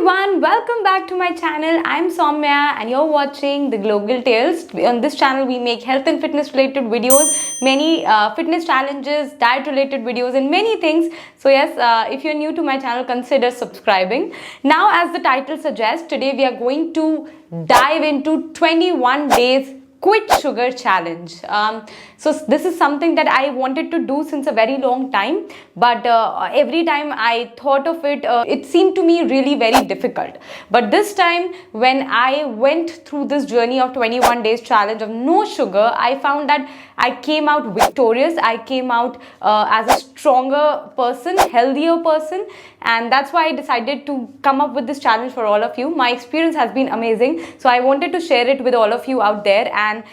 everyone, welcome back to my channel. I'm Somya and you're watching the Global Tales. On this channel we make health and fitness related videos, many fitness challenges, diet related videos and many things. So yes, if you're new to my channel, consider subscribing. Now, as the title suggests, today we are going to dive into 21 days quit sugar challenge. So this is something that I wanted to do since a very long time, but every time I thought of it, it seemed to me really very difficult. But this time when I went through this journey of 21 days challenge of no sugar, I found that I came out victorious. I came out as a stronger person, healthier person, and that's why I decided to come up with this challenge for all of you. My experience has been amazing, so I wanted to share it with all of you out there and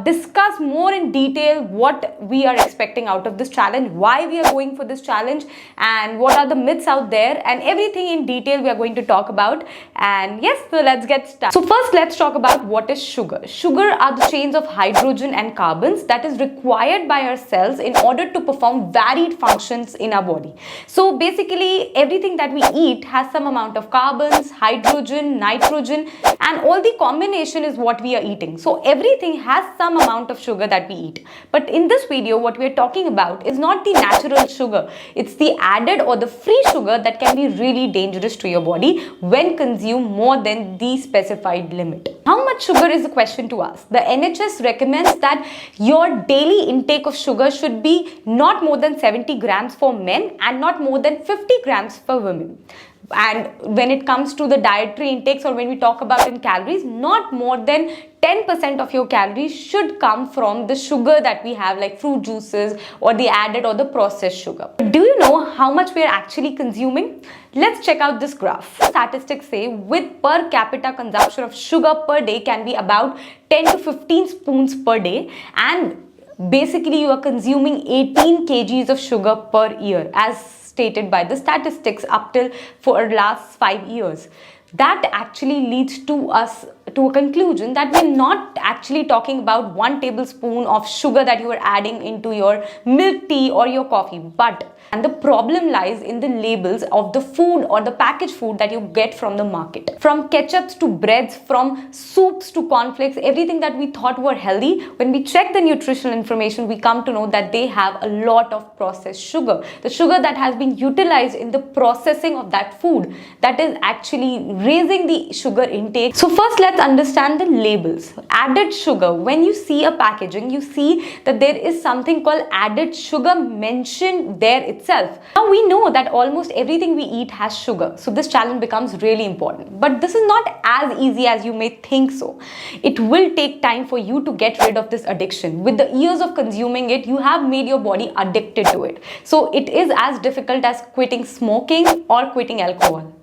discuss more in detail what we are expecting out of this challenge, why we are going for this challenge, and what are the myths out there, and everything in detail we are going to talk about. And yes, so let's get started. So first, let's talk about what is sugar. Sugar are the chains of hydrogen and carbons that is required by our cells in order to perform varied functions in our body. So basically, everything that we eat has some amount of carbons, hydrogen, nitrogen, and all the combination is what we are eating. So everything has some amount of sugar that we eat. But in this video, what we are talking about is not the natural sugar. It's the added or the free sugar that can be really dangerous to your body when consumed more than the specified limit. How much sugar is the question to ask? The NHS recommends that your daily intake of sugar should be not more than 70 grams for men and not more than 50 grams for women. And when it comes to the dietary intakes, or when we talk about in calories, not more than 10% of your calories should come from the sugar that we have, like fruit juices or the added or the processed sugar. Do you know how much we are actually consuming? Let's check out this graph. Statistics say with per capita consumption of sugar per day can be about 10 to 15 spoons per day, and basically you are consuming 18 kgs of sugar per year as stated by the statistics up till for last 5 years. That actually leads to us to a conclusion that we're not actually talking about 1 tablespoon of sugar that you are adding into your milk tea or your coffee, and the problem lies in the labels of the food or the packaged food that you get from the market. From ketchups to breads, from soups to cornflakes, everything that we thought were healthy, when we check the nutritional information, we come to know that they have a lot of processed sugar. The sugar that has been utilized in the processing of that food, that is actually raising the sugar intake. So first, let's understand the labels. Added sugar. When you see a packaging, you see that there is something called added sugar mentioned there itself. Now we know that almost everything we eat has sugar, so this challenge becomes really important. But this is not as easy as you may think so. It will take time for you to get rid of this addiction. With the years of consuming it, you have made your body addicted to it. So it is as difficult as quitting smoking or quitting alcohol.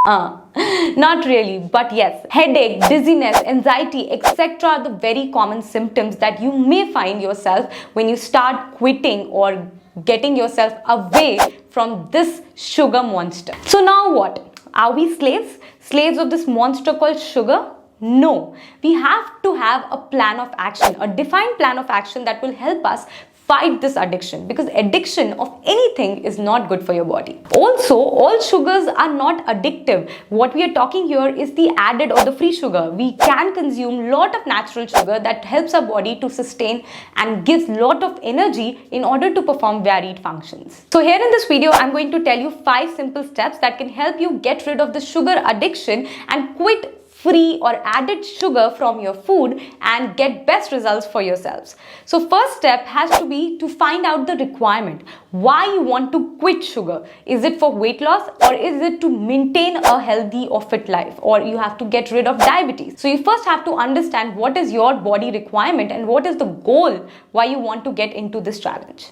Not really, but yes, headache, dizziness, anxiety, etc. are the very common symptoms that you may find yourself when you start quitting or getting yourself away from this sugar monster. So now what? Are we slaves? Slaves of this monster called sugar? No. We have to have a plan of action, a defined plan of action that will help us fight this addiction, because addiction of anything is not good for your body. Also, all sugars are not addictive. What we are talking here is the added or the free sugar. We can consume lot of natural sugar that helps our body to sustain and gives lot of energy in order to perform varied functions. So here in this video, I'm going to tell you 5 simple steps that can help you get rid of the sugar addiction and quit free or added sugar from your food and get best results for yourselves. So first step has to be to find out the requirement. Why you want to quit sugar? Is it for weight loss, or is it to maintain a healthy or fit life, or you have to get rid of diabetes? So you first have to understand what is your body requirement and what is the goal why you want to get into this challenge.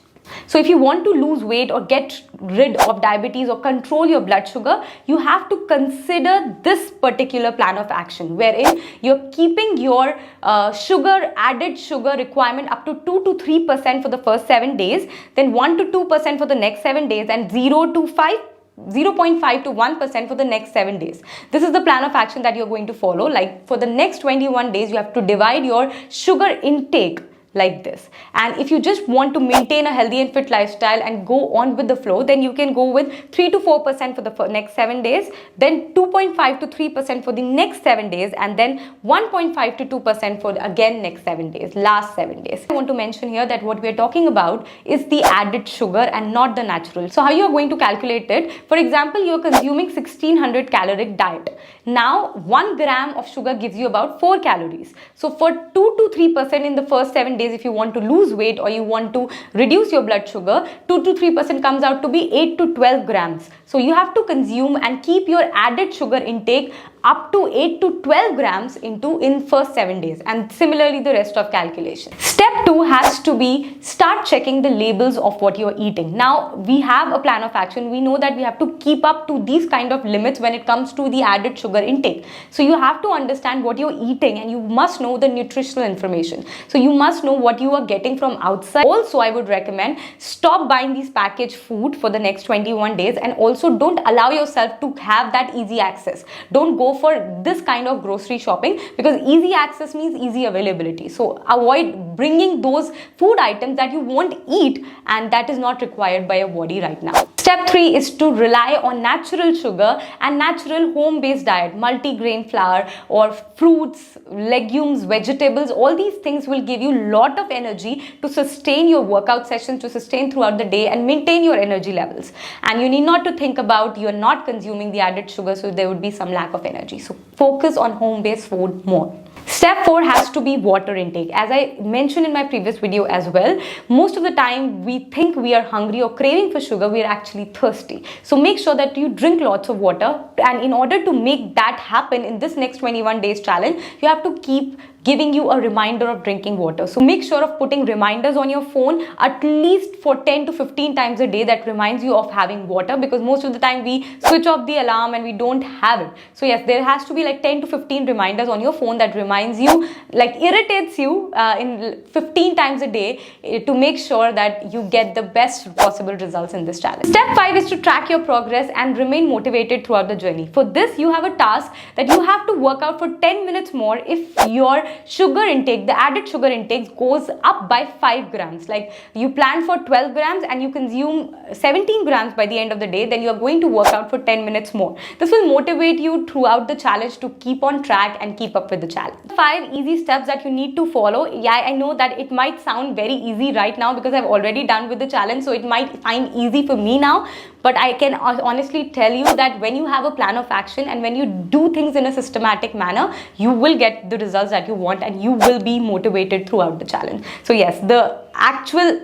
So if you want to lose weight or get rid of diabetes or control your blood sugar, you have to consider this particular plan of action, wherein you're keeping your added sugar requirement up to 2 to 3% for the first 7 days, then 1 to 2% for the next 7 days, and 0.5 to 1% for the next 7 days. This is the plan of action that you're going to follow. Like for the next 21 days, you have to divide your sugar intake like this. And if you just want to maintain a healthy and fit lifestyle and go on with the flow, then you can go with 3 to 4% for the next 7 days, then 2.5 to 3% for the next 7 days, and then 1.5 to 2% for again next 7 days, last 7 days. I want to mention here that what we are talking about is the added sugar and not the natural. So how you are going to calculate it? For example, you are consuming 1600 caloric diet. Now 1 gram of sugar gives you about 4 calories. So for 2 to 3% in the first 7 days, if you want to lose weight or you want to reduce your blood sugar, 2 to 3% comes out to be 8 to 12 grams. So you have to consume and keep your added sugar intake up to 8 to 12 grams in first 7 days, and similarly the rest of calculation. Step 2 has to be start checking the labels of what you are eating. Now we have a plan of action. We know that we have to keep up to these kind of limits when it comes to the added sugar intake. So you have to understand what you're eating, and you must know the nutritional information. So you must know what you are getting from outside. Also, I would recommend stop buying these packaged food for the next 21 days, and also don't allow yourself to have that easy access. Don't go for this kind of grocery shopping, because easy access means easy availability. So avoid bringing those food items that you won't eat and that is not required by your body right now. Step 3 is to rely on natural sugar and natural home-based diet, multi-grain flour or fruits, legumes, vegetables. All these things will give you a lot of energy to sustain your workout sessions, to sustain throughout the day and maintain your energy levels. And you need not to think about you're not consuming the added sugar, so there would be some lack of energy. So focus on home-based food more. Step 4 has to be water intake. As I mentioned in my previous video as well, most of the time we think we are hungry or craving for sugar, we are actually thirsty. So make sure that you drink lots of water, and in order to make that happen in this next 21 days challenge, you have to keep giving you a reminder of drinking water. So make sure of putting reminders on your phone at least for 10 to 15 times a day that reminds you of having water, because most of the time we switch off the alarm and we don't have it. So yes, there has to be like 10 to 15 reminders on your phone that reminds you, like irritates you in 15 times a day to make sure that you get the best possible results in this challenge. Step 5 is to track your progress and remain motivated throughout the journey. For this, you have a task that you have to work out for 10 minutes more if your sugar intake, the added sugar intake, goes up by 5 grams. Like you plan for 12 grams and you consume 17 grams by the end of the day, then you are going to work out for 10 minutes more. This will motivate you throughout the challenge to keep on track and keep up with the challenge. 5 easy steps that you need to follow. Yeah, I know that it might sound very easy right now because I've already done with the challenge, so it might find easy for me now. But I can honestly tell you that when you have a plan of action and when you do things in a systematic manner, you will get the results that you want and you will be motivated throughout the challenge. So yes, the actual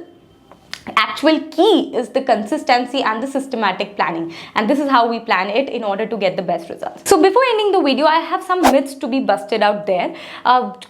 key is the consistency and the systematic planning, and this is how we plan it in order to get the best results. So before ending the video, I have some myths to be busted out there.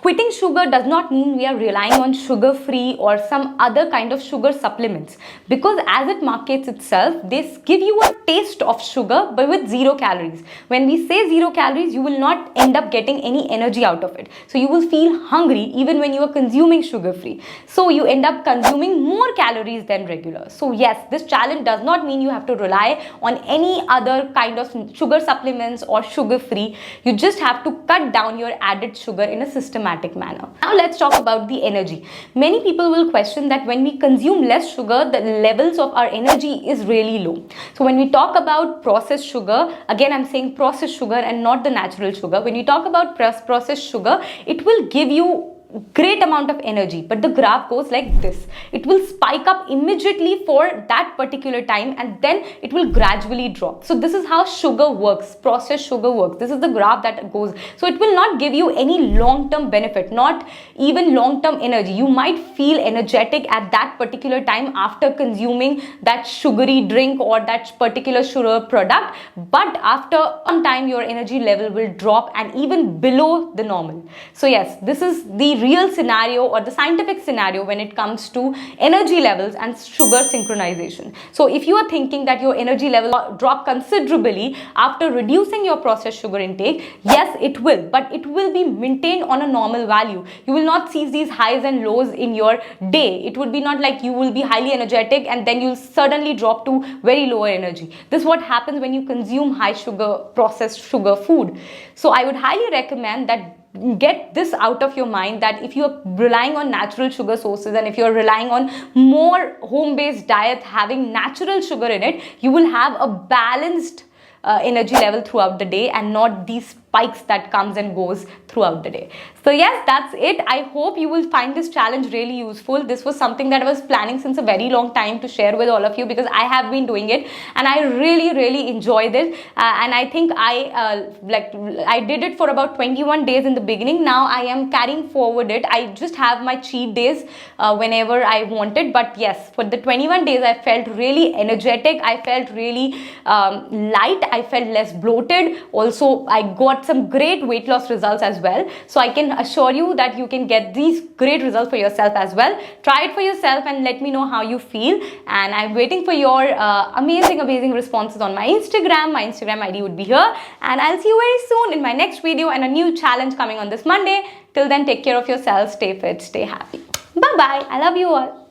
Quitting sugar does not mean we are relying on sugar free or some other kind of sugar supplements, because as it markets itself, they give you a taste of sugar but with 0 calories. When we say 0 calories, you will not end up getting any energy out of it, so you will feel hungry even when you are consuming sugar free, so you end up consuming more calories than regular. So yes, this challenge does not mean you have to rely on any other kind of sugar supplements or sugar free. You just have to cut down your added sugar in a systematic manner. Now let's talk about the energy. Many people will question that when we consume less sugar, the levels of our energy is really low. So when we talk about processed sugar, again I'm saying processed sugar and not the natural sugar. When you talk about processed sugar, it will give you great amount of energy, but the graph goes like this. It will spike up immediately for that particular time and then it will gradually drop. So this is how sugar works, processed sugar works. This is the graph that goes. So it will not give you any long-term benefit, not even long-term energy. You might feel energetic at that particular time after consuming that sugary drink or that particular sugar product, but after some time your energy level will drop and even below the normal. So yes, this is the real scenario or the scientific scenario when it comes to energy levels and sugar synchronization. So if you are thinking that your energy level drop considerably after reducing your processed sugar intake, yes, it will, but it will be maintained on a normal value. You will not see these highs and lows in your day. It would be not like you will be highly energetic and then you'll suddenly drop to very lower energy. This is what happens when you consume high sugar, processed sugar food. So I would highly recommend that get this out of your mind, that if you're relying on natural sugar sources and if you're relying on more home-based diet having natural sugar in it, you will have a balanced energy level throughout the day and not these spikes that comes and goes throughout the day. So yes, that's it. I hope you will find this challenge really useful. This was something that I was planning since a very long time to share with all of you, because I have been doing it and I really enjoy this. And I think I did it for about 21 days in the beginning. Now I am carrying forward it. I just have my cheat days whenever I wanted. But yes, for the 21 days, I felt really energetic. I felt really light. I felt less bloated. Also, I got some great weight loss results as well. So I can assure you that you can get these great results for yourself as well. Try it for yourself and let me know how you feel. And I'm waiting for your amazing responses on my Instagram. My Instagram ID would be here. And I'll see you very soon in my next video and a new challenge coming on this Monday. Till then, take care of yourself, stay fit, stay happy. Bye-bye. I love you all.